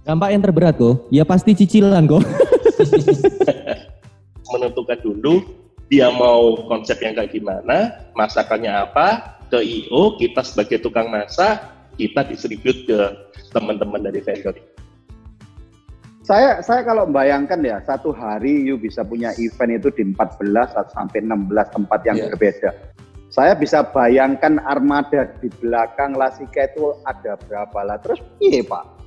Dampak yang terberat kok, ya pasti cicilan kok. Menentukan dulu dia mau konsep yang kayak gimana, masakannya apa, ke I.O. kita sebagai tukang masak, kita distribute ke teman-teman dari vendor. Saya kalau membayangkan ya, satu hari you bisa punya event itu di 14 sampai 16 tempat yang berbeda. Saya bisa bayangkan armada di belakang Lasika itu ada berapa lah. Terus iya Pak?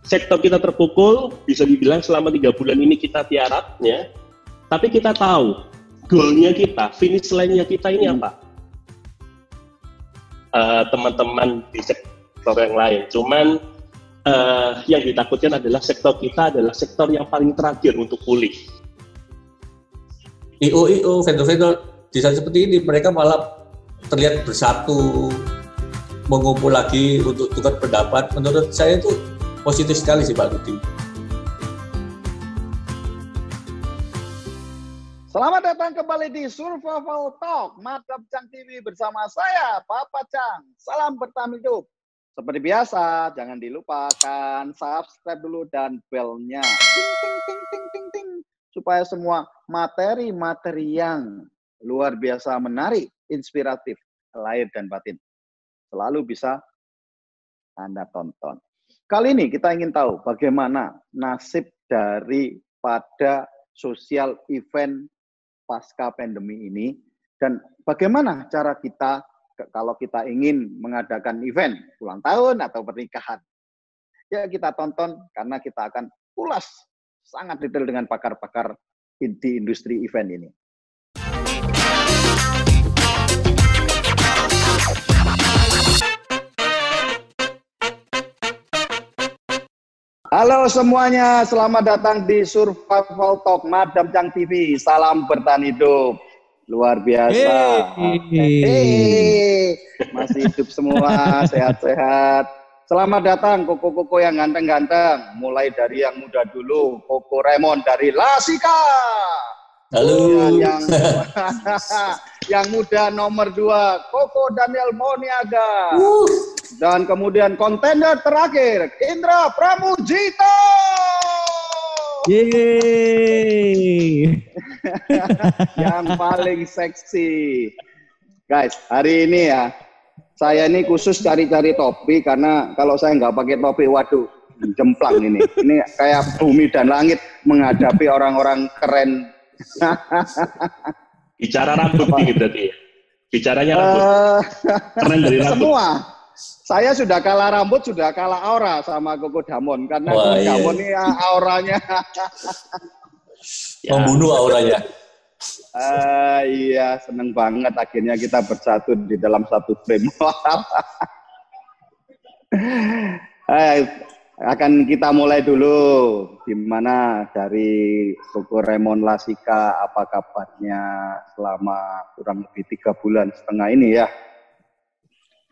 Sektor kita terpukul, bisa dibilang selama 3 bulan ini kita tiarap ya. Tapi kita tahu, goalnya kita, finish line-nya kita ini apa? Teman-teman di sektor yang lain. Cuman yang ditakutkan adalah sektor kita adalah sektor yang paling terakhir untuk pulih. I.O. vendor-vendor di saat seperti ini mereka malah terlihat bersatu, mengumpul lagi untuk tukar pendapat. Menurut saya itu positif sekali sih Pak Rudi. Selamat datang kembali di Survival Talk Madam Chang TV bersama saya Papa Chang. Salam bertahan hidup. Seperti biasa, jangan dilupakan subscribe dulu dan bell-nya. Ting, ting, ting, ting, ting, ting. Supaya semua materi-materi yang luar biasa menarik, inspiratif, lahir dan batin selalu bisa Anda tonton. Kali ini kita ingin tahu bagaimana nasib daripada sosial event pasca pandemi ini dan bagaimana cara kita kalau kita ingin mengadakan event ulang tahun atau pernikahan. Ya kita tonton karena kita akan ulas sangat detail dengan pakar-pakar di industri event ini. Halo semuanya, selamat datang di Survival Talk Madam Chang TV. Salam bertahan hidup. Luar biasa. Masih hidup semua, sehat-sehat. Selamat datang koko-koko yang ganteng-ganteng. Mulai dari yang muda dulu, Koko Raymond dari Lasika. Halo. Yang muda nomor 2, Koko Daniel Moniaga. Dan kemudian kontender terakhir, Indra Pramujita. Yeay. Yang paling seksi. Guys, hari ini ya, saya ini khusus cari-cari topi karena kalau saya nggak pakai topi, waduh, jemplang ini. Ini kayak bumi dan langit menghadapi orang-orang keren. Bicara rambut nih berarti ya? Bicaranya rambut. Keren dari rambut. Semua. Saya sudah kalah rambut, sudah kalah aura sama Koko Damon. Karena Koko Damon ini auranya. Membunuh auranya. Iya, seneng banget akhirnya kita bersatu di dalam satu frame. Akan kita mulai dulu. Gimana dari Koko Raymond Lasika, apa kabarnya selama kurang lebih 3,5 bulan ini ya?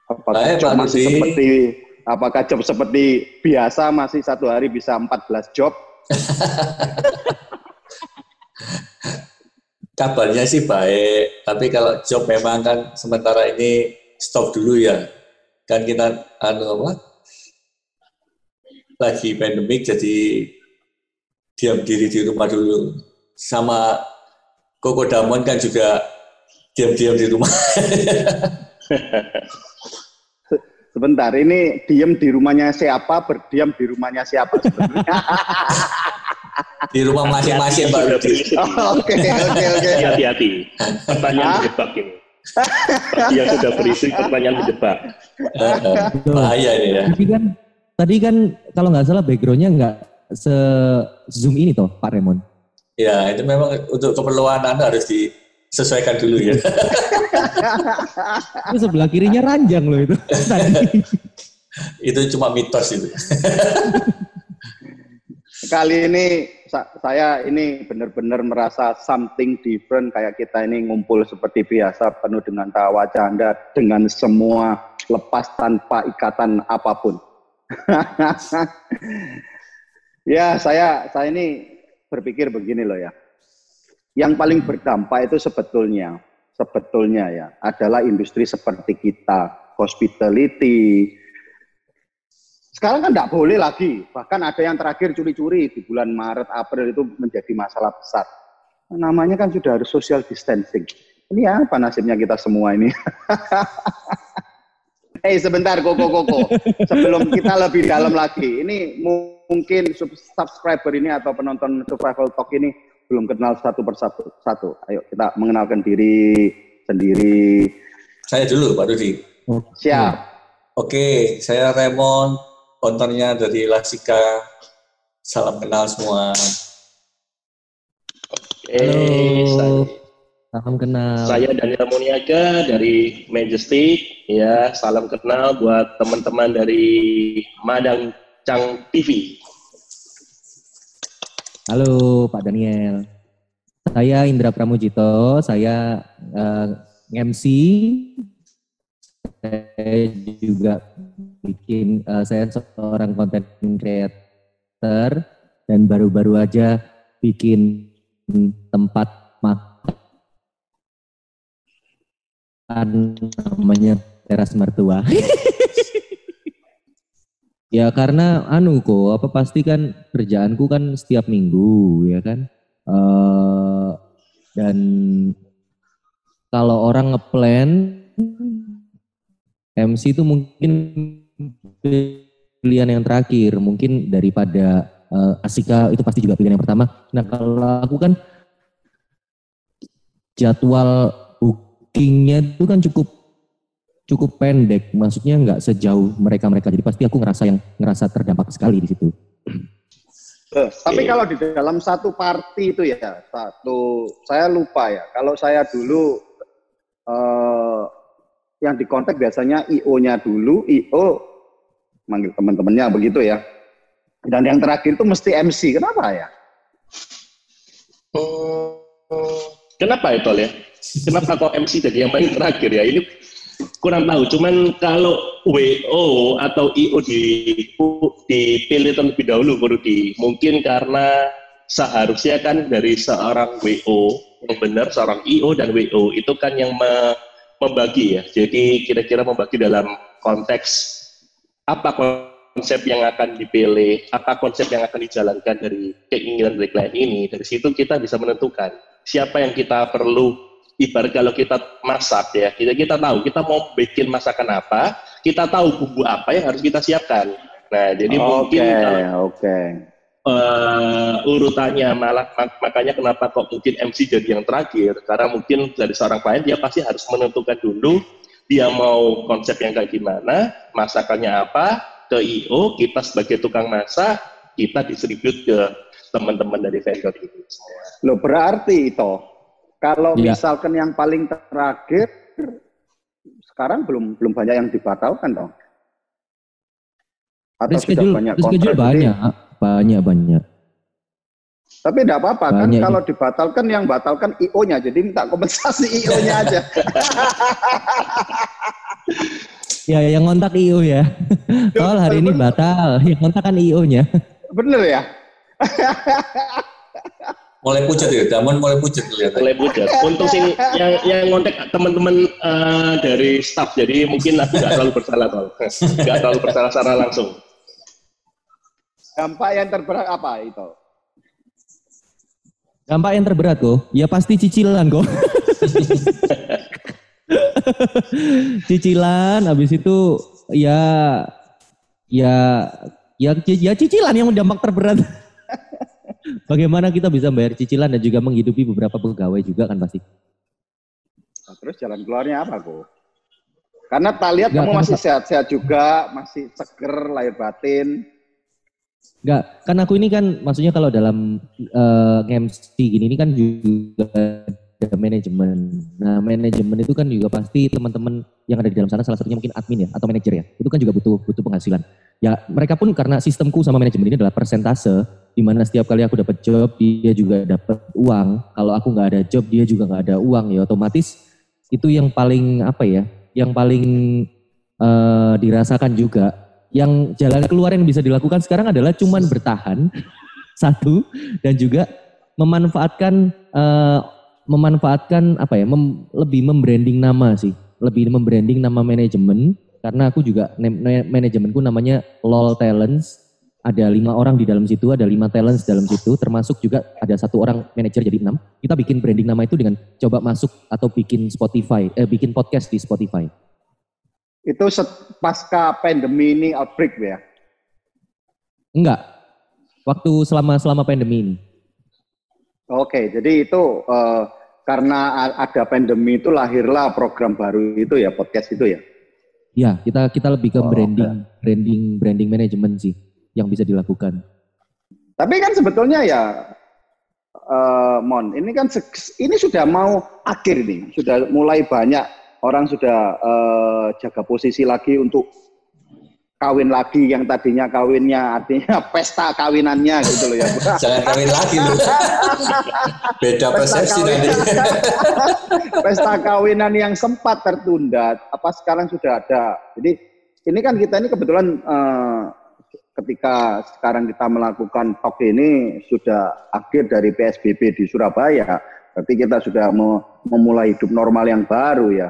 Apakah job seperti biasa masih satu hari bisa 14 job? Kabarnya sih baik, tapi kalau job memang kan sementara ini stop dulu ya. Kan kita lagi pandemik jadi diam diri di rumah dulu. Sama Koko Damon kan juga diam-diam di rumah. Sebentar, ini diem di rumahnya siapa, berdiam di rumahnya siapa sebenarnya? Di rumah masing-masing, Mbak Rudi. Oke. Hati-hati. Pertanyaan menjebak ini. Yang sudah berisi pertanyaan menjebak. Bahaya ini ya. Tadi kan kalau nggak salah background-nya nggak se-zoom ini toh, Pak Raymond. Ya, itu memang untuk keperluan Anda harus disesuaikan dulu ya. Itu sebelah kirinya ranjang loh itu. Itu cuma mitos itu. Kali ini saya ini benar-benar merasa something different, kayak kita ini ngumpul seperti biasa penuh dengan tawa canda dengan semua lepas tanpa ikatan apapun. Ya, saya ini berpikir begini loh ya. Yang paling berdampak itu sebetulnya ya adalah industri seperti kita, hospitality, Sekarang kan nggak boleh lagi. Bahkan ada yang terakhir curi-curi di bulan Maret, April itu menjadi masalah besar. Namanya kan sudah harus social distancing. Ini apa nasibnya kita semua ini? Sebentar, Koko. Sebelum kita lebih dalam lagi, ini mungkin subscriber ini atau penonton Survival Talk ini belum kenal satu persatu. Ayo kita mengenalkan diri sendiri. Saya dulu, Pak Rudi. Siap. Oke, saya Raymond, ownernya dari Lasika. Salam kenal semua. Halo. Salam kenal. Saya Daniel Muniaga dari Majestic. Ya, salam kenal buat teman-teman dari Madang Cang TV. Halo Pak Daniel. Saya Indra Pramujito. Saya MC. Saya juga saya seorang content creator dan baru-baru aja bikin tempat makan namanya Teras Mertua. Ya karena pasti kan kerjaanku kan setiap minggu ya kan. Dan kalau orang ngeplan MC itu mungkin pilihan yang terakhir, mungkin daripada Asika itu pasti juga pilihan yang pertama. Nah kalau aku kan jadwal bookingnya itu kan cukup pendek, maksudnya nggak sejauh mereka. Jadi pasti aku ngerasa terdampak sekali di situ. Tapi kalau di dalam satu party itu ya, saya lupa ya. Kalau saya dulu yang di kontak biasanya IO-nya dulu, IO manggil teman-temannya begitu ya. Dan yang terakhir itu mesti MC. Kenapa ya? Kenapa itu ya? Kenapa kok MC jadi yang paling terakhir ya? Ini kurang tahu. Cuman kalau WO atau IO dipilih terlebih dahulu, mungkin karena seharusnya kan dari seorang WO yang benar, seorang IO dan WO itu kan yang membagi ya. Jadi kira-kira membagi dalam konteks apa konsep yang akan dipilih, apa konsep yang akan dijalankan dari keinginan dari klien ini. Dari situ kita bisa menentukan siapa yang kita perlu. Ibarat kalau kita masak ya, kita tahu kita mau bikin masakan apa, kita tahu bumbu apa yang harus kita siapkan. Nah, jadi urutannya makanya kenapa kok mungkin MC jadi yang terakhir, karena mungkin dari seorang klien dia pasti harus menentukan dulu dia mau konsep yang kayak gimana, masakannya apa, ke IO, kita sebagai tukang masak, kita distribute ke teman-teman dari vendor itu semua. Loh, berarti itu kalau misalkan yang paling terakhir sekarang belum banyak yang dibatalkan dong? Atau sudah banyak kontrak? Banyak. Tapi tidak apa-apa kan kalau dibatalkan yang batalkan IO-nya, jadi minta kompensasi IO-nya aja. Ya, yang kontak IO ya. Soal hari ini batal, yang kontak kan IO-nya. Bener ya? Mulai pucat ya, Damon mulai pucat kelihatan. Mulai pucat. Untuk yang kontak teman-teman dari staff, jadi mungkin aku nggak terlalu bersalah Tol. Nggak terlalu bersalah secara langsung. Dampak yang terberat apa itu? Dampak yang terberat kok, ya pasti cicilan kok. Cicilan, habis itu ya cicilan yang dampak terberat. Bagaimana kita bisa bayar cicilan dan juga menghidupi beberapa pegawai juga kan pasti. Nah, terus jalan keluarnya apa kok? Karena tak lihat kamu masih sehat-sehat juga, masih seger lahir batin. Enggak, kan aku ini kan maksudnya kalau dalam MC gini ini kan juga ada manajemen. Nah, manajemen itu kan juga pasti teman-teman yang ada di dalam sana, salah satunya mungkin admin ya atau manajer ya. Itu kan juga butuh penghasilan. Ya, mereka pun karena sistemku sama manajemen ini adalah persentase, di mana setiap kali aku dapat job, dia juga dapat uang. Kalau aku nggak ada job, dia juga nggak ada uang. Ya otomatis itu yang paling yang paling dirasakan juga. Yang jalan keluar yang bisa dilakukan sekarang adalah cuman bertahan satu, dan juga memanfaatkan lebih membranding nama sih, lebih membranding nama manajemen Karena aku juga manajemenku namanya LOL Talents. Ada 5 orang di dalam situ, ada 5 talents dalam situ, termasuk juga ada 1 orang manajer jadi 6. Kita bikin branding nama itu dengan coba masuk atau bikin bikin podcast di Spotify. Itu pasca pandemi ini outbreak ya? Enggak, waktu selama pandemi ini. Oke, jadi itu karena ada pandemi itu lahirlah program baru itu ya, podcast itu ya? Ya, kita lebih ke branding management sih yang bisa dilakukan. Tapi kan sebetulnya ya, Mon, ini kan ini sudah mau akhir nih, sudah mulai banyak orang sudah jaga posisi lagi untuk kawin lagi, yang tadinya kawinnya artinya pesta kawinannya gitu loh ya. Jangan kawin lagi loh. Beda persepsi nanti. Pesta kawinan yang sempat tertunda, apa sekarang sudah ada. Jadi ini kan kita ini kebetulan ketika sekarang kita melakukan talk ini sudah akhir dari PSBB di Surabaya, berarti kita sudah memulai hidup normal yang baru ya.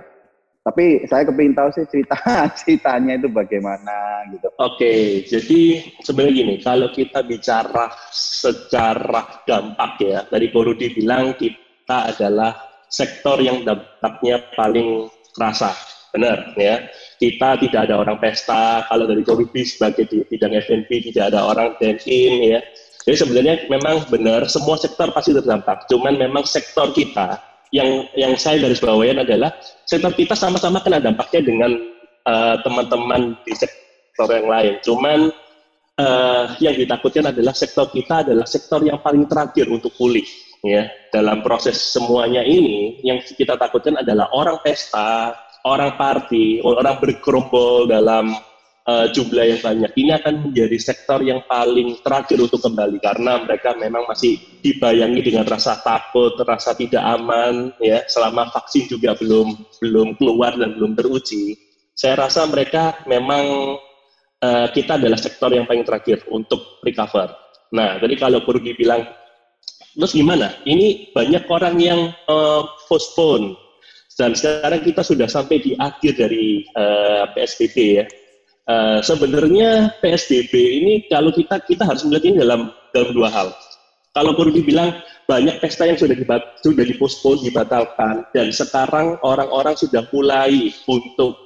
Tapi saya kepingin tahu sih ceritanya itu bagaimana gitu. Oke, jadi sebenarnya gini, kalau kita bicara secara dampak ya, tadi Ko Rudi bilang kita adalah sektor yang dampaknya paling terasa. Benar ya, kita tidak ada orang pesta. Kalau dari Ko Rudi sebagai di bidang F&B tidak ada orang dine-in ya. Jadi sebenarnya memang benar semua sektor pasti terdampak. Cuman memang sektor kita yang saya garis bawain adalah sektor kita sama-sama kena dampaknya dengan teman-teman di sektor yang lain. Cuman yang ditakutkan adalah sektor kita adalah sektor yang paling terakhir untuk pulih ya. Dalam proses semuanya ini yang kita takutkan adalah orang pesta, orang party, orang bergerombol dalam jumlah yang banyak. Ini akan menjadi sektor yang paling terakhir untuk kembali karena mereka memang masih dibayangi dengan rasa takut, rasa tidak aman ya, selama vaksin juga belum keluar dan belum teruji. Saya rasa mereka memang kita adalah sektor yang paling terakhir untuk recover. Nah, tadi kalau Ko Rudi bilang terus gimana? Ini banyak orang yang postpone. Dan sekarang kita sudah sampai di akhir dari PSBB ya. Sebenarnya PSBB ini kalau kita harus melihat ini dalam 2 hal. Kalau Ko Rudi bilang banyak pesta yang sudah dipospon, dibatalkan, dan sekarang orang-orang sudah mulai untuk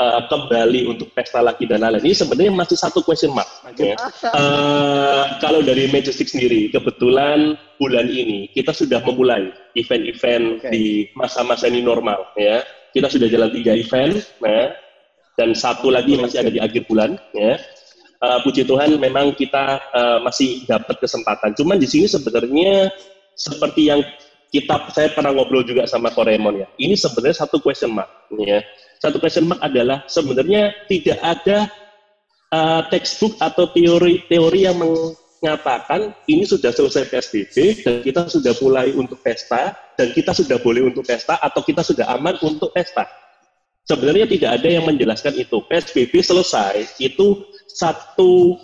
kembali untuk pesta lagi dan lain-lain. Ini sebenarnya masih satu question mark. Ya. Kalau dari Majestic sendiri, kebetulan bulan ini kita sudah memulai event-event di masa-masa ini normal. Ya. Kita sudah jalan 3 event, dan 1 lagi masih ada di akhir bulan. Ya. Puji Tuhan, memang kita masih dapat kesempatan. Cuman di sini sebenarnya seperti yang saya pernah ngobrol juga sama Ko Raymond ya. Ini sebenarnya satu question mark. Ya. Satu question mark adalah sebenarnya tidak ada textbook atau teori yang mengatakan ini sudah selesai PSBB dan kita sudah mulai untuk pesta dan kita sudah boleh untuk pesta atau kita sudah aman untuk pesta. Sebenarnya tidak ada yang menjelaskan itu. PSBB selesai itu satu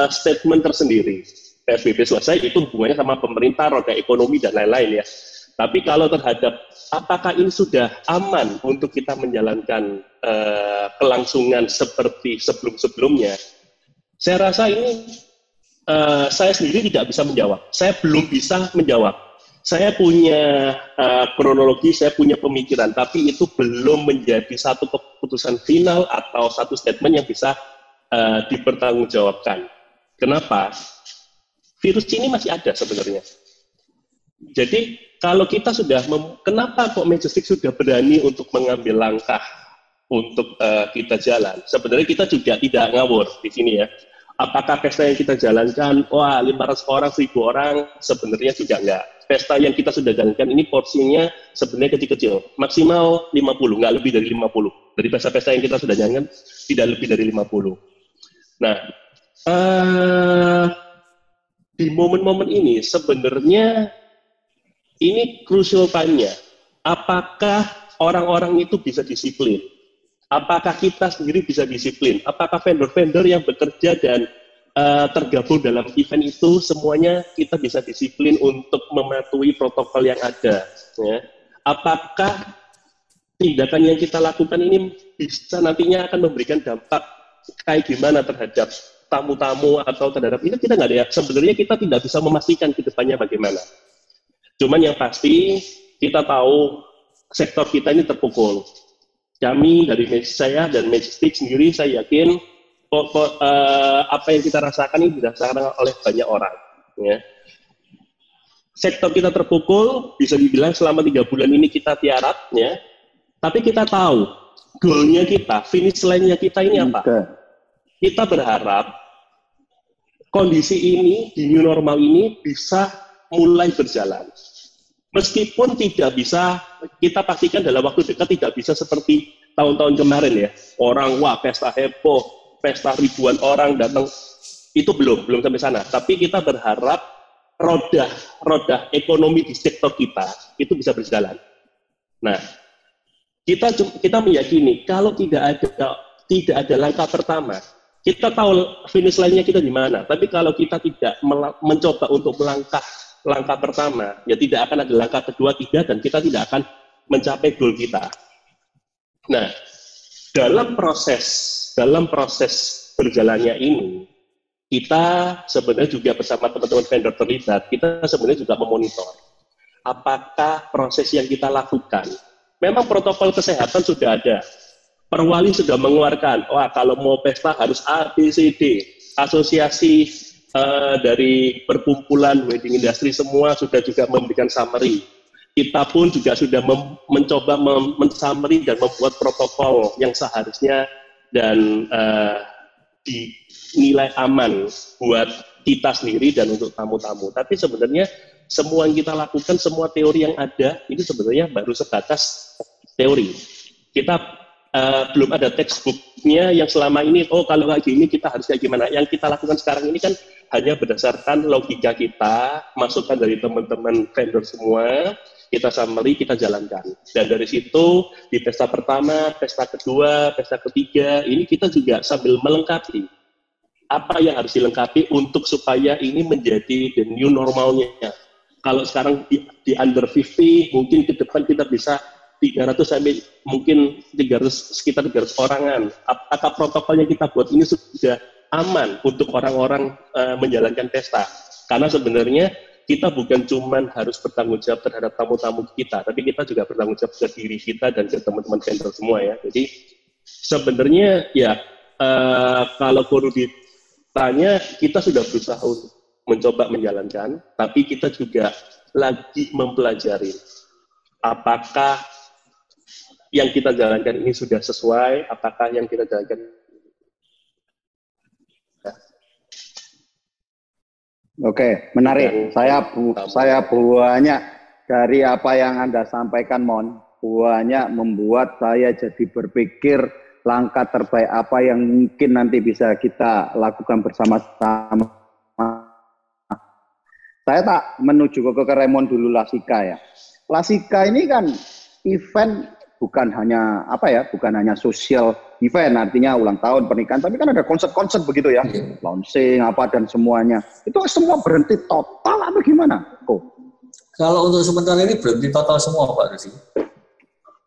statement tersendiri. PSBB selesai itu hubungannya sama pemerintah, roda ekonomi dan lain-lain ya. Tapi kalau terhadap apakah ini sudah aman untuk kita menjalankan kelangsungan seperti sebelum-sebelumnya, saya rasa ini saya sendiri tidak bisa menjawab. Saya belum bisa menjawab. Saya punya kronologi, saya punya pemikiran, tapi itu belum menjadi satu keputusan final atau satu statement yang bisa dipertanggungjawabkan. Kenapa? Virus ini masih ada sebenarnya. Jadi kalau kita sudah, kenapa kok Majestic sudah berani untuk mengambil langkah untuk kita jalan? Sebenarnya kita juga tidak ngawur di sini ya. Apakah pesta yang kita jalankan, 500 orang, 1000 orang, sebenarnya juga enggak. Pesta yang kita sudah jalankan ini porsinya sebenarnya kecil-kecil, maksimal 50, nggak lebih dari 50. Dari pesta-pesta yang kita sudah jalankan, tidak lebih dari 50. Nah, di momen-momen ini sebenarnya ini crucial time-nya. Apakah orang-orang itu bisa disiplin? Apakah kita sendiri bisa disiplin? Apakah vendor-vendor yang bekerja dan tergabung dalam event itu semuanya kita bisa disiplin untuk mematuhi protokol yang ada? Ya? Apakah tindakan yang kita lakukan ini bisa nantinya akan memberikan dampak kayak gimana terhadap tamu-tamu atau terhadap ini, kita nggak ada ya. Sebenarnya kita tidak bisa memastikan ke depannya bagaimana. Cuman yang pasti kita tahu sektor kita ini terpukul. Kami dari saya dan Majestic sendiri, saya yakin apa yang kita rasakan ini dirasakan oleh banyak orang. Ya. Sektor kita terpukul, bisa dibilang selama 3 bulan ini kita tiarap, ya. Tapi kita tahu goalnya kita, finish line-nya kita ini apa? Kita berharap kondisi ini di new normal ini bisa mulai berjalan. Meskipun tidak bisa, kita pastikan dalam waktu dekat tidak bisa seperti tahun-tahun kemarin ya. Orang, wah pesta heboh, pesta ribuan orang datang. Itu belum sampai sana. Tapi kita berharap roda ekonomi di sektor kita itu bisa berjalan. Nah, kita meyakini kalau tidak ada langkah pertama, kita tahu finish line-nya kita di mana. Tapi kalau kita tidak mencoba untuk langkah pertama, ya tidak akan ada langkah kedua, tiga, dan kita tidak akan mencapai goal kita. Nah, dalam proses berjalannya ini, kita sebenarnya juga bersama teman-teman vendor terlibat, kita sebenarnya juga memonitor apakah proses yang kita lakukan, memang protokol kesehatan sudah ada, perwali sudah mengeluarkan, wah kalau mau pesta harus A, B, C, D, asosiasi dari perkumpulan wedding industry semua sudah juga memberikan summary. Kita pun juga sudah mencoba men-summary dan membuat protokol yang seharusnya dan dinilai aman buat kita sendiri dan untuk tamu-tamu. Tapi sebenarnya semua yang kita lakukan, semua teori yang ada, ini sebenarnya baru sebatas teori. Kita belum ada textbook-nya yang selama ini, oh kalau kayak gini kita harus kayak gimana. Yang kita lakukan sekarang ini kan hanya berdasarkan logika kita, masukan dari teman-teman vendor semua, kita summary, kita jalankan. Dan dari situ, di pesta pertama, pesta kedua, pesta ketiga, ini kita juga sambil melengkapi apa yang harus dilengkapi untuk supaya ini menjadi the new normalnya. Kalau sekarang di under 50, mungkin ke depan kita bisa 300 sampai mungkin 300, sekitar 300 orangan. Apakah protokol yang kita buat ini sudah aman untuk orang-orang menjalankan pesta? Karena sebenarnya kita bukan cuma harus bertanggung jawab terhadap tamu-tamu kita, tapi kita juga bertanggung jawab ke diri kita dan ke teman-teman vendor semua ya. Jadi sebenarnya ya kalau perlu ditanya, kita sudah berusaha untuk mencoba menjalankan, tapi kita juga lagi mempelajari apakah yang kita jalankan ini sudah sesuai, apakah yang kita jalankan. Oke, menarik. Saya banyak dari apa yang Anda sampaikan, Mon. Banyak membuat saya jadi berpikir langkah terbaik apa yang mungkin nanti bisa kita lakukan bersama-sama. Saya tak menuju ke Raymond dulu Lasika ya. Lasika ini kan event bukan hanya bukan hanya sosial event, artinya ulang tahun, pernikahan, tapi kan ada konsep-konsep begitu ya, launching apa dan semuanya. Itu semua berhenti total atau gimana? Kalau untuk sementara ini berhenti total semua Pak Rusi.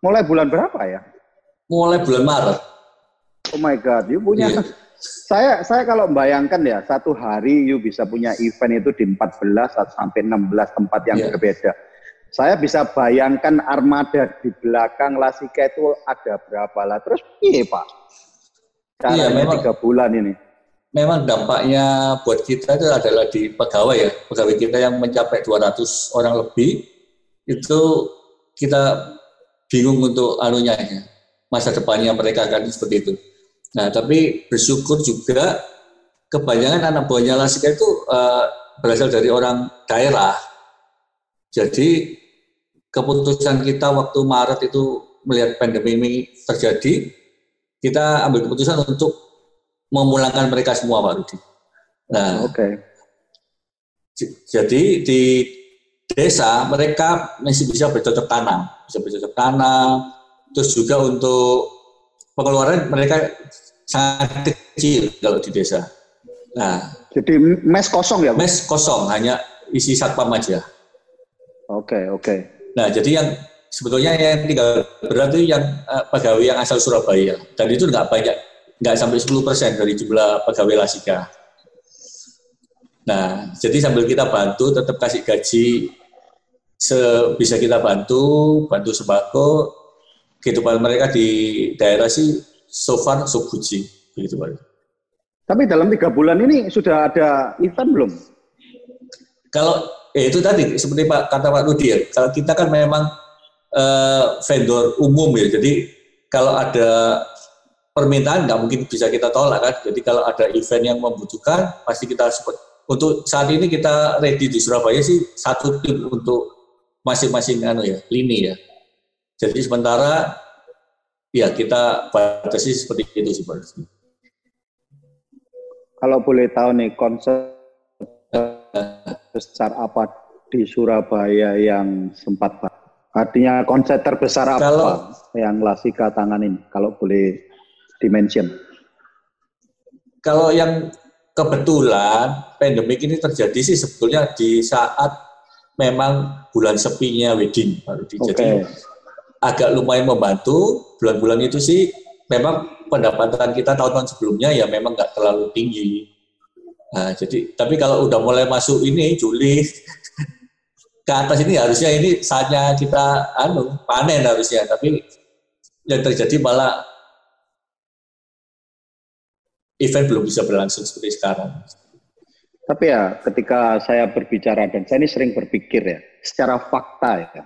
Mulai bulan berapa ya? Mulai bulan Maret. Oh my God, you punya. Saya kalau membayangkan ya, satu hari you bisa punya event itu di 14 sampai 16 tempat yang berbeda. Saya bisa bayangkan armada di belakang Lasika itu ada berapa lah. Terus iya Pak? Caranya 3 bulan ini. Memang dampaknya buat kita itu adalah di pegawai ya. Pegawai kita yang mencapai 200 orang lebih, itu kita bingung untuk masa depannya mereka akan seperti itu. Nah, tapi bersyukur juga kebanyakan anak buahnya Lasika itu berasal dari orang daerah. Jadi keputusan kita waktu Maret itu melihat pandemi ini terjadi, kita ambil keputusan untuk memulangkan mereka semua Pak Rudi. Nah, jadi di desa mereka masih bisa bercocok tanam, terus juga untuk pengeluaran mereka sangat kecil kalau di desa. Nah, jadi mes kosong ya? Mes kosong, hanya isi satpam aja. Oke. Nah, jadi yang sebetulnya yang tinggal berat itu yang pegawai yang asal Surabaya, dan itu nggak banyak, nggak sampai 10% dari jumlah pegawai Lasika. Nah, jadi sambil kita bantu, tetap kasih gaji sebisa kita bantu sembako, kehidupan mereka di daerah sih so far so good sih, begitu Pak. Tapi dalam 3 bulan ini sudah ada event belum? Kalau itu tadi seperti kata Pak Rudi ya, kalau kita kan memang vendor umum ya, jadi kalau ada permintaan nggak mungkin bisa kita tolak kan. Jadi kalau ada event yang membutuhkan pasti kita support. Untuk saat ini kita ready di Surabaya sih 1 tim untuk masing-masing lini ya. Jadi sementara ya kita batasi seperti itu sebenarnya. Kalau boleh tahu nih, konsep besar apa di Surabaya yang sempat, artinya konsep terbesar apa yang Lasika tanganin, kalau boleh dimention? Kalau yang kebetulan pandemik ini terjadi sih sebetulnya di saat memang bulan sepinya wedding, Pak Rudi. Jadi agak lumayan membantu. Bulan-bulan itu sih memang pendapatan kita tahun-tahun sebelumnya ya memang nggak terlalu tinggi. Nah, jadi tapi kalau udah mulai masuk ini Juli ke atas ini harusnya ini saatnya kita panen harusnya, tapi yang terjadi malah event belum bisa berlangsung seperti sekarang. Tapi ya ketika saya berbicara, dan saya ini sering berpikir ya, secara fakta ya,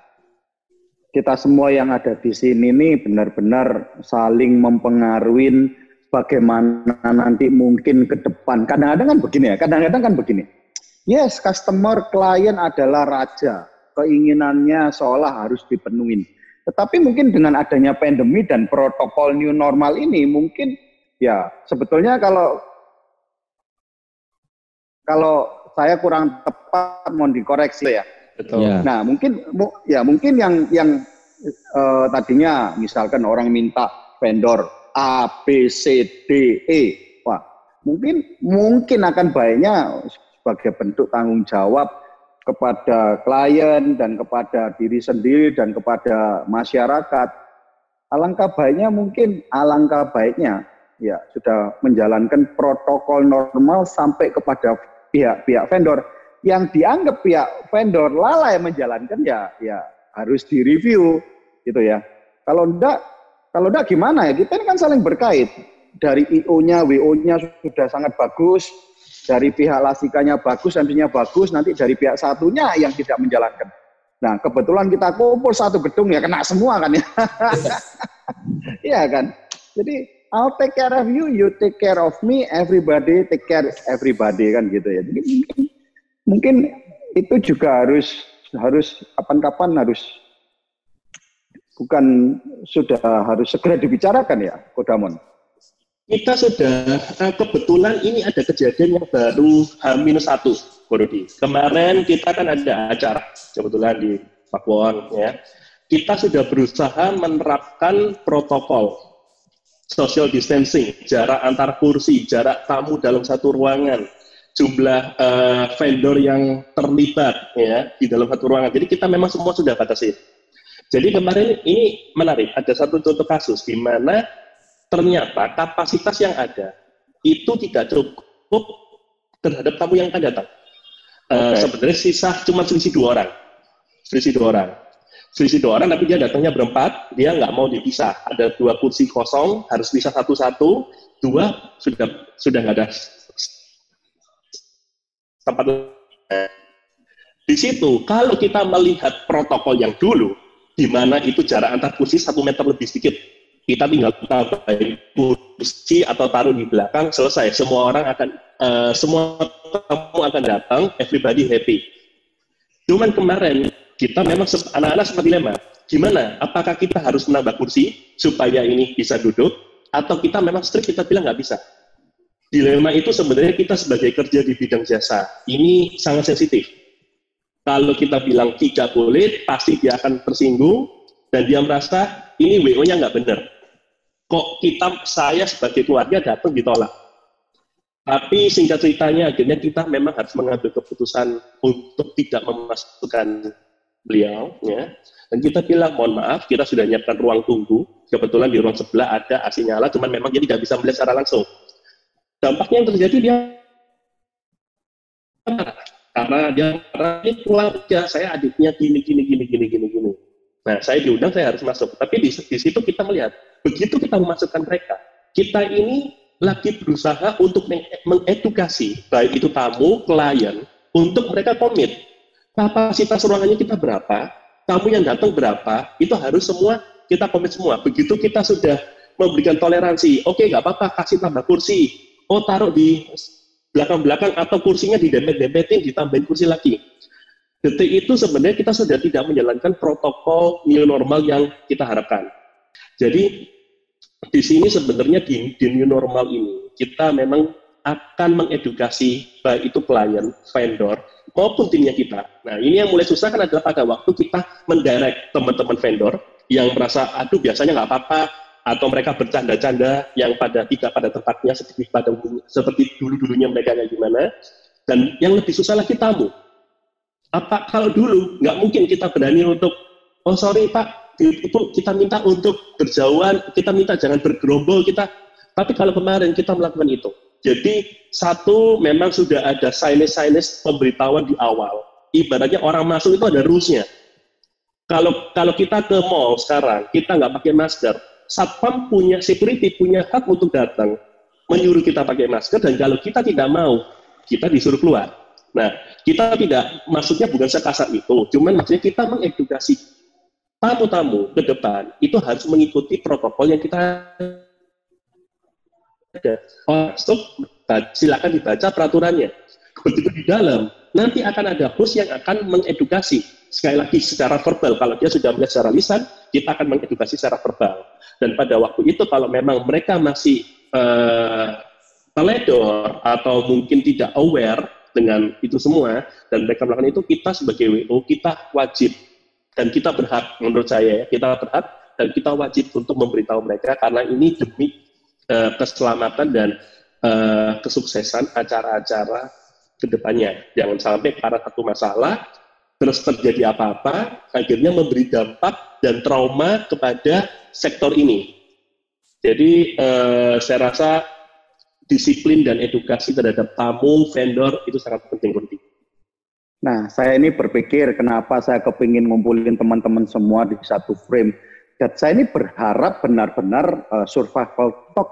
kita semua yang ada di sini ini benar-benar saling mempengaruhi bagaimana nanti mungkin ke depan. Kadang-kadang kan begini. Yes, customer, klien adalah raja. Keinginannya seolah harus dipenuhi. Tetapi mungkin dengan adanya pandemi dan protokol new normal ini, mungkin ya sebetulnya kalau saya kurang tepat, mohon dikoreksi ya. Betul. Ya. Nah, mungkin yang tadinya misalkan orang minta vendor A, B, C, D, E, wah, mungkin akan baiknya sebagai bentuk tanggung jawab kepada klien dan kepada diri sendiri dan kepada masyarakat. Alangkah baiknya ya sudah menjalankan protokol normal sampai kepada pihak vendor. Yang dianggap pihak vendor lalai menjalankan ya harus direview gitu ya. Kalau enggak gimana ya? Kita ini kan saling berkait. Dari IO-nya, WO-nya sudah sangat bagus, dari pihak Lasikanya bagus, nantinya bagus, nanti dari pihak satunya yang tidak menjalankan. Nah, kebetulan kita kumpul satu gedung ya kena semua kan ya. Iya kan? Jadi I'll take care of you, you take care of me, everybody take care of everybody kan gitu ya. Jadi mungkin itu juga harus kapan-kapan harus segera dibicarakan ya, Kodamon. Kita sudah kebetulan ini ada kejadian yang baru H-1, Kododi. Kemarin kita kan ada acara kebetulan di Pakuwon ya. Kita sudah berusaha menerapkan protokol social distancing, jarak antar kursi, jarak tamu dalam satu ruangan, jumlah vendor yang terlibat ya di dalam satu ruangan. Jadi kita memang semua sudah batasi. Jadi kemarin ini menarik, ada satu contoh kasus di mana ternyata kapasitas yang ada itu tidak cukup terhadap tamu yang akan datang. Sebenarnya cuma selisih 2 orang. Selisih 2 orang, tapi dia datangnya berempat, dia nggak mau dipisah. Ada 2 kursi kosong, harus bisa satu-satu, 2 sudah nggak ada tempat. Di situ, kalau kita melihat protokol yang dulu, di mana itu jarak antar kursi 1 meter lebih sedikit, kita tinggal tambahin kursi atau taruh di belakang, selesai. Semua tamu akan datang, everybody happy. Cuman kemarin kita memang anak-anak sempat dilema. Gimana? Apakah kita harus menambah kursi supaya ini bisa duduk, atau kita memang strict kita bilang nggak bisa? Dilema itu sebenarnya kita sebagai kerja di bidang jasa ini sangat sensitif. Kalau kita bilang tidak boleh, pasti dia akan tersinggung dan dia merasa ini WO-nya nggak benar. Kok saya sebagai keluarga datang ditolak. Tapi singkat ceritanya akhirnya kita memang harus mengambil keputusan untuk tidak memasukkan beliau. Ya. Dan kita bilang, mohon maaf, kita sudah menyiapkan ruang tunggu. Kebetulan di ruang sebelah ada AC nyala, cuman memang dia tidak bisa melihat secara langsung. Dampaknya yang terjadi dia karena ini pulang aja, saya adiknya gini. Nah, saya diundang, saya harus masuk. Tapi di situ kita melihat, begitu kita memasukkan mereka, kita ini lagi berusaha untuk mengedukasi, baik itu tamu, klien, untuk mereka komit. Kapasitas ruangannya kita berapa, tamu yang datang berapa, itu harus semua kita komit semua. Begitu kita sudah memberikan toleransi, oke, nggak apa-apa, kasih tambah kursi, taruh di belakang-belakang atau kursinya didempet-dempetin, ditambahin kursi lagi. Detik itu sebenarnya kita sudah tidak menjalankan protokol new normal yang kita harapkan. Jadi di sini sebenarnya di new normal ini kita memang akan mengedukasi baik itu klien, vendor maupun timnya kita. Nah, ini yang mulai susah kan adalah pada waktu kita mendirect teman-teman vendor yang merasa aduh biasanya nggak apa-apa, atau mereka bercanda-canda yang tidak pada tempatnya seperti dulu-dulunya mereka kayak gimana. Dan yang lebih susah lagi tamu. Apa kalau dulu nggak mungkin kita berani untuk sorry Pak, itu kita minta untuk berjauhan, kita minta jangan bergerombol kita. Tapi kalau kemarin kita melakukan itu. Jadi satu memang sudah ada signage pemberitahuan di awal. Ibaratnya orang masuk itu ada rules-nya. Kalau kita ke mall sekarang, kita nggak pakai masker, Satpam punya security, punya hak untuk datang, menyuruh kita pakai masker, dan kalau kita tidak mau, kita disuruh keluar. Nah, kita tidak, maksudnya bukan sekasar itu, cuman maksudnya kita mengedukasi tamu-tamu ke depan, itu harus mengikuti protokol yang kita ada. Silakan dibaca peraturannya. Begitu di dalam, nanti akan ada host yang akan mengedukasi. Sekali lagi secara verbal, kalau dia sudah melihat secara lisan, kita akan mengedukasi secara verbal. Dan pada waktu itu kalau memang mereka masih teledor atau mungkin tidak aware dengan itu semua, dan mereka melakukan itu, kita sebagai WO, kita wajib, dan kita berhak, menurut saya, kita berhak, dan kita wajib untuk memberitahu mereka, karena ini demi keselamatan dan kesuksesan acara-acara kedepannya. Jangan sampai karena satu masalah terus terjadi apa-apa, akhirnya memberi dampak dan trauma kepada sektor ini. Jadi saya rasa disiplin dan edukasi terhadap tamu, vendor itu sangat penting. Nah, saya ini berpikir kenapa saya kepingin ngumpulin teman-teman semua di satu frame. Dan saya ini berharap benar-benar Survival Talk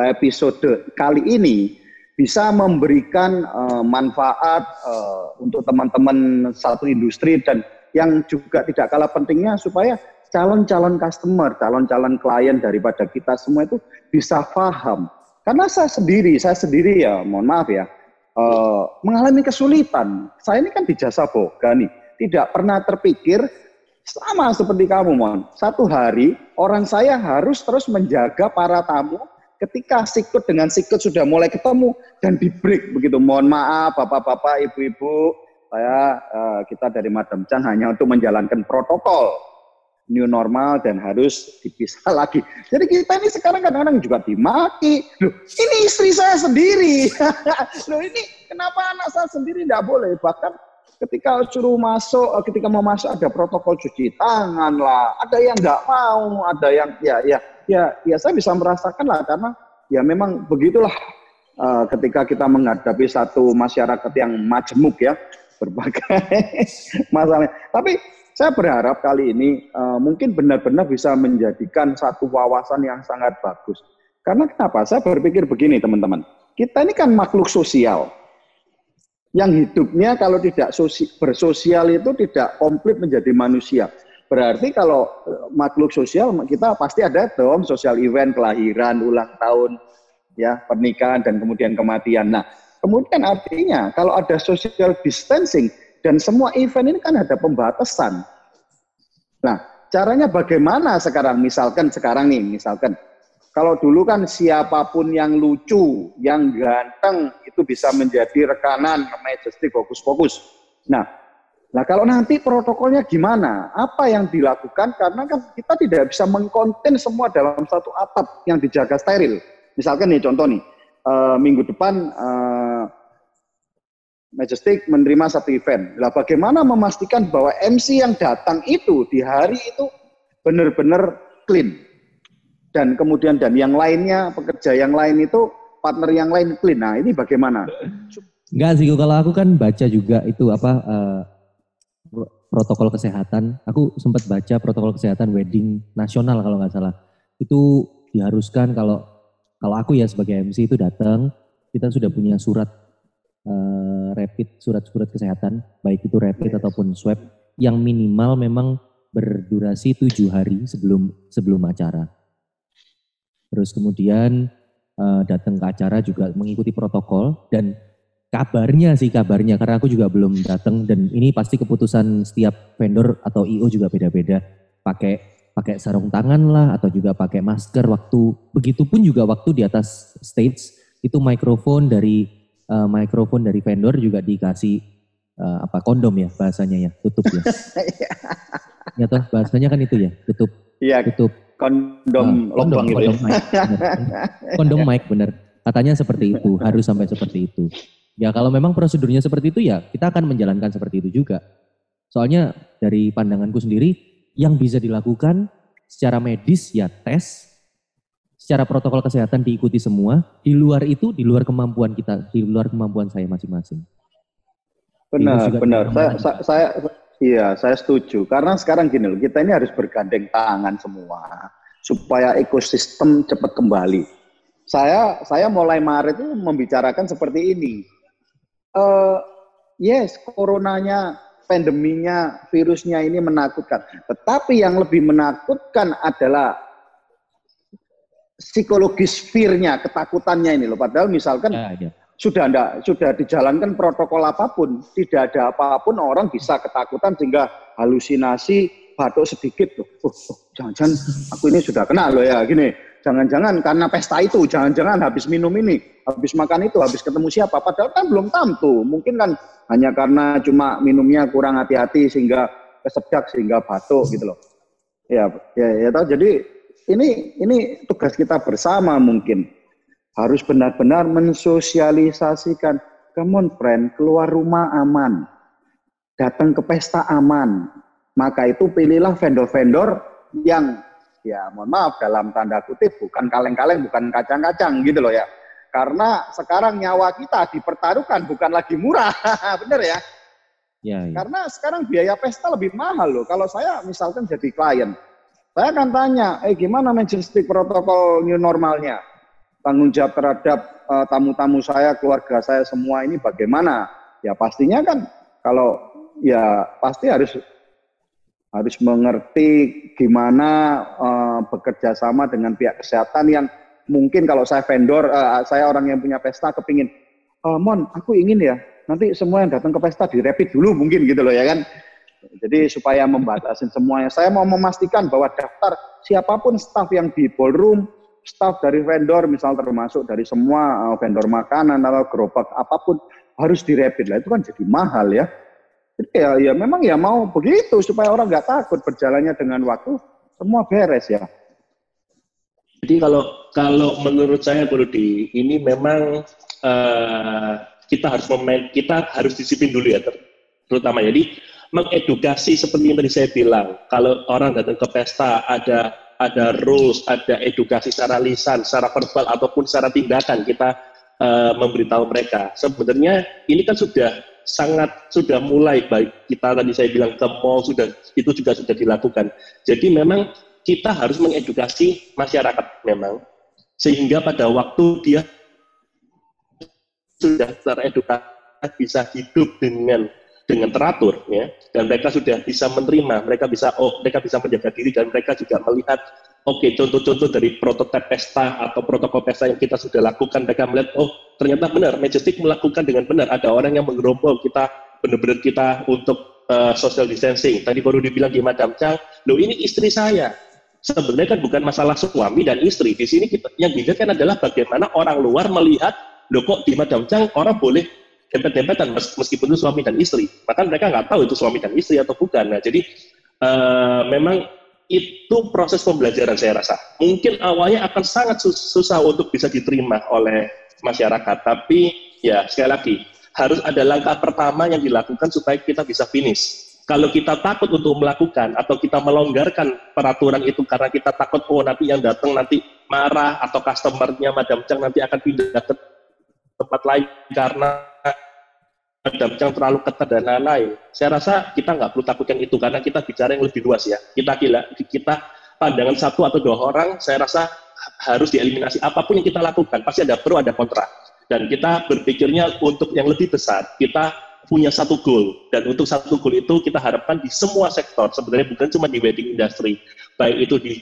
episode kali ini bisa memberikan manfaat untuk teman-teman satu industri, dan yang juga tidak kalah pentingnya supaya calon-calon customer, calon-calon klien daripada kita semua itu bisa paham. Karena saya sendiri ya, mohon maaf ya, mengalami kesulitan. Saya ini kan di jasa boga nih, tidak pernah terpikir sama seperti kamu, Mon. Satu hari orang saya harus terus menjaga para tamu ketika sikut dengan sikut sudah mulai ketemu dan di break begitu. Mohon maaf bapak-bapak, ibu-ibu, kita dari Madam Chang hanya untuk menjalankan protokol new normal dan harus dipisah lagi. Jadi kita ini sekarang kadang-kadang juga dimaki. Loh, ini istri saya sendiri. Loh, ini kenapa anak saya sendiri tidak boleh? Bahkan ketika suruh masuk, ketika mau masuk ada protokol cuci tangan lah. Ada yang nggak mau, ada yang ya saya bisa merasakan lah, karena ya memang begitulah ketika kita menghadapi satu masyarakat yang majemuk ya, berbagai masalah. Tapi saya berharap kali ini mungkin benar-benar bisa menjadikan satu wawasan yang sangat bagus. Karena kenapa? Saya berpikir begini teman-teman, kita ini kan makhluk sosial, yang hidupnya kalau tidak bersosial itu tidak komplit menjadi manusia. Berarti kalau makhluk sosial kita pasti ada dong sosial event, kelahiran, ulang tahun, ya pernikahan dan kemudian kematian. Nah, kemudian artinya kalau ada social distancing dan semua event ini kan ada pembatasan. Nah, caranya bagaimana sekarang? Misalkan kalau dulu kan siapapun yang lucu, yang ganteng itu bisa menjadi rekanan, majestic, fokus-fokus. Nah, kalau nanti protokolnya gimana? Apa yang dilakukan? Karena kan kita tidak bisa mengkonten semua dalam satu atap yang dijaga steril. Misalkan nih contoh nih, minggu depan Majestic menerima satu event. Lah bagaimana memastikan bahwa MC yang datang itu di hari itu benar-benar clean. Dan kemudian yang lainnya, pekerja yang lain itu, partner yang lain clean. Nah ini bagaimana? Enggak sih, kalau aku kan baca juga itu protokol kesehatan. Aku sempat baca protokol kesehatan wedding nasional kalau nggak salah. Itu diharuskan kalau aku ya sebagai MC itu datang, kita sudah punya surat rapid, surat-surat kesehatan, baik itu rapid ataupun swab, yang minimal memang berdurasi 7 hari sebelum acara. Terus kemudian datang ke acara juga mengikuti protokol, dan kabarnya karena aku juga belum datang, dan ini pasti keputusan setiap vendor atau IO juga beda-beda, pakai sarung tangan lah atau juga pakai masker begitupun juga waktu di atas stage itu mikrofon dari vendor juga dikasih kondom ya bahasanya ya, tutup ya. Ya toh bahasanya kan itu ya, tutup. Iya. Tutup kondom lubang gitu. Kondom mic bener. Katanya seperti itu, harus sampai seperti itu. Ya kalau memang prosedurnya seperti itu ya kita akan menjalankan seperti itu juga. Soalnya dari pandanganku sendiri yang bisa dilakukan secara medis ya tes, secara protokol kesehatan diikuti semua, di luar kemampuan kita, di luar kemampuan saya masing-masing. Benar. Saya setuju. Karena sekarang gini loh, kita ini harus bergandeng tangan semua supaya ekosistem cepat kembali. Saya mulai Maret itu membicarakan seperti ini. Yes, coronanya, pandeminya, virusnya ini menakutkan. Tetapi yang lebih menakutkan adalah psikologis fear-nya, ketakutannya ini loh. Padahal misalkan sudah dijalankan protokol apapun, tidak ada apapun, orang bisa ketakutan sehingga halusinasi, batuk sedikit loh. Jangan-jangan aku ini sudah kena loh ya, gini. Jangan-jangan karena pesta itu, jangan-jangan habis minum ini, habis makan itu, habis ketemu siapa. Padahal kan belum tentu. Mungkin kan hanya karena cuma minumnya kurang hati-hati sehingga kesedak, sehingga batuk gitu loh. Ya tahu. Jadi ini tugas kita bersama mungkin. Harus benar-benar mensosialisasikan. Come on friend, keluar rumah aman. Datang ke pesta aman. Maka itu pilihlah vendor-vendor yang ya mohon maaf dalam tanda kutip bukan kaleng-kaleng, bukan kacang-kacang gitu loh ya. Karena sekarang nyawa kita dipertaruhkan, bukan lagi murah. Bener ya? Ya? Karena sekarang biaya pesta lebih mahal loh. Kalau saya misalkan jadi klien, saya akan tanya, gimana Majestic protokol new normalnya? Tanggung jawab terhadap tamu-tamu saya, keluarga saya semua ini bagaimana? Ya pastinya kan kalau ya pasti harus mengerti gimana bekerja sama dengan pihak kesehatan yang mungkin kalau saya vendor, saya orang yang punya pesta kepingin, Mon, aku ingin ya, nanti semua yang datang ke pesta direpit dulu mungkin gitu loh ya kan. Jadi supaya membatasin semuanya. Saya mau memastikan bahwa daftar siapapun staf yang di ballroom, staf dari vendor, misal termasuk dari semua vendor makanan atau gerobak apapun, harus direpit lah. Itu kan jadi mahal ya. Jadi ya memang ya mau begitu supaya orang nggak takut berjalannya dengan waktu semua beres ya. Jadi kalau menurut saya Budi, ini memang kita harus disiplin dulu ya, terutama jadi mengedukasi seperti yang tadi saya bilang. Kalau orang datang ke pesta ada rules, ada edukasi secara lisan, secara verbal ataupun secara tindakan kita memberitahu mereka. Sebenarnya ini kan sudah mulai, baik kita tadi saya bilang ke mall itu juga sudah dilakukan. Jadi memang kita harus mengedukasi masyarakat memang sehingga pada waktu dia sudah teredukasi bisa hidup dengan teratur ya, dan mereka sudah bisa menerima, mereka bisa menjaga diri, dan mereka juga melihat contoh-contoh dari prototipe pesta atau protokol pesta yang kita sudah lakukan. Mereka melihat ternyata benar Majestic melakukan dengan benar, ada orang yang menggerombol, kita benar-benar kita untuk social distancing. Tadi baru dibilang di Madam Chang, loh ini istri saya. Sebenarnya kan bukan masalah suami dan istri. Di sini yang dilihat kan adalah bagaimana orang luar melihat, loh kok di Madam Chang orang boleh dempet-dempetan meskipun itu suami dan istri. Bahkan mereka nggak tahu itu suami dan istri atau bukan. Nah, jadi memang itu proses pembelajaran saya rasa. Mungkin awalnya akan sangat susah untuk bisa diterima oleh masyarakat. Tapi ya sekali lagi, harus ada langkah pertama yang dilakukan supaya kita bisa finish. Kalau kita takut untuk melakukan atau kita melonggarkan peraturan itu karena kita takut nanti yang datang nanti marah atau customer-nya Madam Chang nanti akan pindah ke tempat lain karena Madam Chang terlalu ketat dan lain-lain. Saya rasa kita nggak perlu takutkan itu karena kita bicara yang lebih luas ya. Kita pandangan satu atau dua orang, saya rasa harus dieliminasi. Apapun yang kita lakukan pasti ada pro ada kontra. Dan kita berpikirnya untuk yang lebih besar, kita punya satu goal. Dan untuk satu goal itu kita harapkan di semua sektor, sebenarnya bukan cuma di wedding industry, baik itu di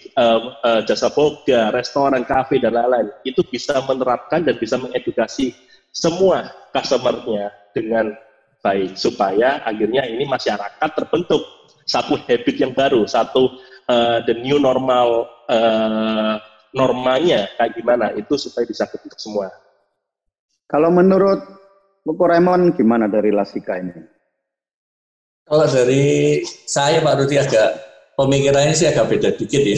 jasa boga, restoran, kafe, dan lain-lain. Itu bisa menerapkan dan bisa mengedukasi semua customer-nya dengan baik, supaya akhirnya ini masyarakat terbentuk satu habit yang baru, satu the new normal, normanya kayak gimana, itu supaya bisa kebentuk semua. Kalau menurut Buko Raymond gimana dari Lasika ini? Kalau dari saya Pak Rudi agak pemikirannya sih agak beda dikit ya.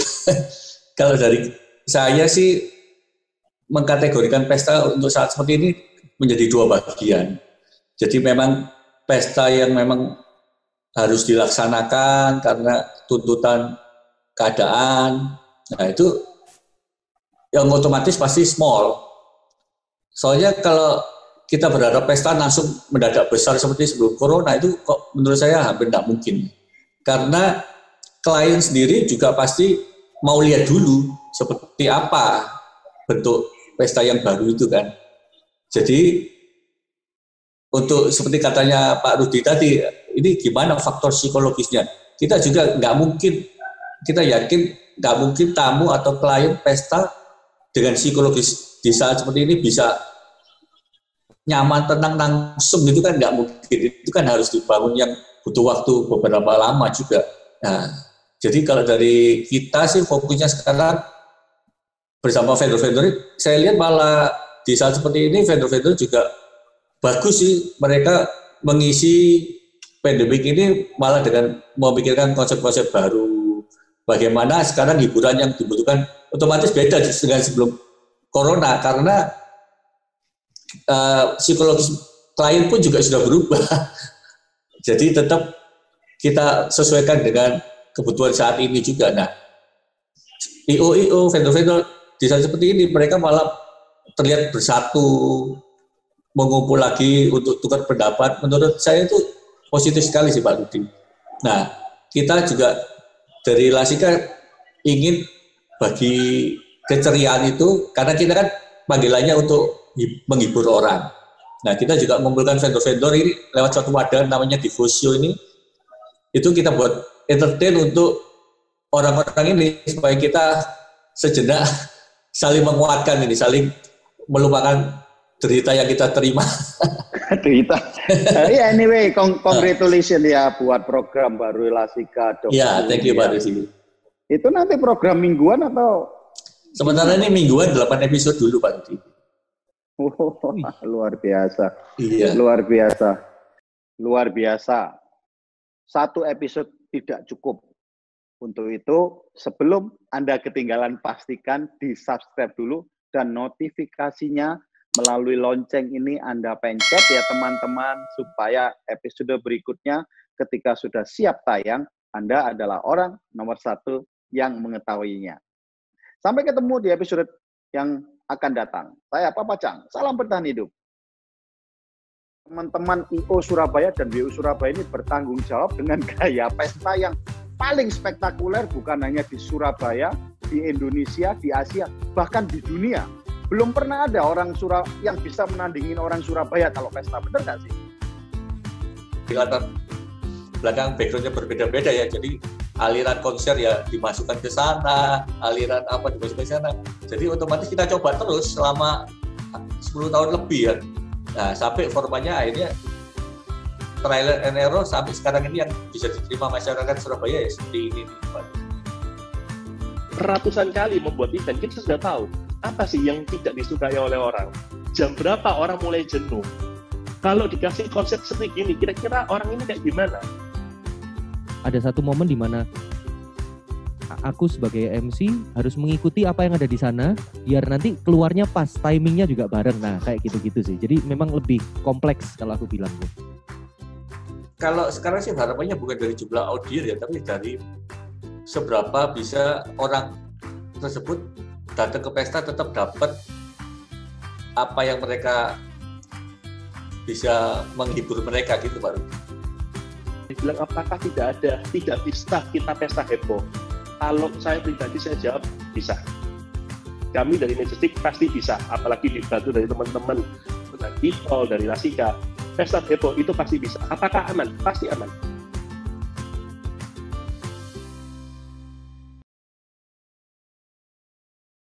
Kalau dari saya sih mengkategorikan pesta untuk saat seperti ini menjadi dua bagian. Jadi memang pesta yang memang harus dilaksanakan karena tuntutan keadaan. Nah itu yang otomatis pasti small. Soalnya kalau kita berharap pesta langsung mendadak besar seperti sebelum corona itu kok menurut saya hampir tidak mungkin. Karena klien sendiri juga pasti mau lihat dulu seperti apa bentuk pesta yang baru itu kan. Jadi untuk seperti katanya Pak Rudi tadi, ini gimana faktor psikologisnya? Kita juga nggak mungkin, kita yakin nggak mungkin tamu atau klien pesta dengan psikologis di saat seperti ini bisa nyaman, tenang, langsung gitu kan nggak mungkin. Itu kan harus dibangun yang butuh waktu beberapa lama juga. Nah, jadi kalau dari kita sih fokusnya sekarang bersama vendor-vendor, saya lihat malah di saat seperti ini vendor-vendor juga bagus sih, mereka mengisi pandemik ini malah dengan memikirkan konsep-konsep baru. Bagaimana sekarang hiburan yang dibutuhkan otomatis beda dengan sebelum corona karena psikologis klien pun juga sudah berubah. Jadi tetap kita sesuaikan dengan kebutuhan saat ini juga. Nah, IO, vendor-vendor di saat seperti ini mereka malah terlihat bersatu, mengumpul lagi untuk tukar pendapat. Menurut saya itu positif sekali sih Pak Rudi. Nah, kita juga dari Lasika ingin bagi keceriaan itu, karena kita kan panggilannya untuk menghibur orang. Nah, kita juga mengumpulkan vendor-vendor ini lewat suatu wadah namanya Divosio ini. Itu kita buat entertain untuk orang-orang ini supaya kita sejenak saling menguatkan ini, saling melupakan derita yang kita terima. Derita. Ya anyway, congratulations ya buat program baru Lasika. Ya, thank you Pak Rudi. Itu nanti program mingguan atau? Sementara ini mingguan 8 episode dulu Pak Rudi. Luar biasa. Iya. Luar biasa. Luar biasa. Satu episode tidak cukup. Untuk itu, sebelum Anda ketinggalan, pastikan di-subscribe dulu dan notifikasinya melalui lonceng ini Anda pencet ya teman-teman, supaya episode berikutnya ketika sudah siap tayang, Anda adalah orang nomor 1 yang mengetahuinya. Sampai ketemu di episode yang akan datang. Saya Papa Chang, salam bertahan hidup. Teman-teman IO Surabaya dan WU Surabaya ini bertanggung jawab dengan gaya pesta yang paling spektakuler, bukan hanya di Surabaya, di Indonesia, di Asia, bahkan di dunia. Belum pernah ada orang yang bisa menandingin orang Surabaya kalau pesta, benar nggak sih? Di latar belakang background-nya berbeda-beda ya, jadi aliran konser ya dimasukkan ke sana, aliran apa dimasukkan ke sana. Jadi otomatis kita coba terus selama 10 tahun lebih ya. Nah, sampai formatnya akhirnya trial and error sampai sekarang ini yang bisa diterima masyarakat Surabaya ya seperti ini. Ratusan kali membuat event, kita sudah tahu apa sih yang tidak disukai oleh orang. Jam berapa orang mulai jenuh. Kalau dikasih konsep seperti ini, kira-kira orang ini kayak gimana? Ada satu momen di mana aku sebagai MC harus mengikuti apa yang ada di sana biar nanti keluarnya pas, timingnya juga bareng. Nah kayak gitu-gitu sih. Jadi memang lebih kompleks kalau aku bilang. Kalau sekarang sih harapannya bukan dari jumlah audiens ya, tapi dari seberapa bisa orang tersebut datang ke pesta tetap dapat apa yang mereka bisa menghibur mereka gitu Pak. Dibilang apakah tidak bisa kita pesta heboh? Kalau saya pribadi saya jawab bisa. Kami dari Majestic pasti bisa, apalagi dibantu dari teman-teman dari Tol, dari Rasika. Pesta heboh itu pasti bisa. Apakah aman? Pasti aman.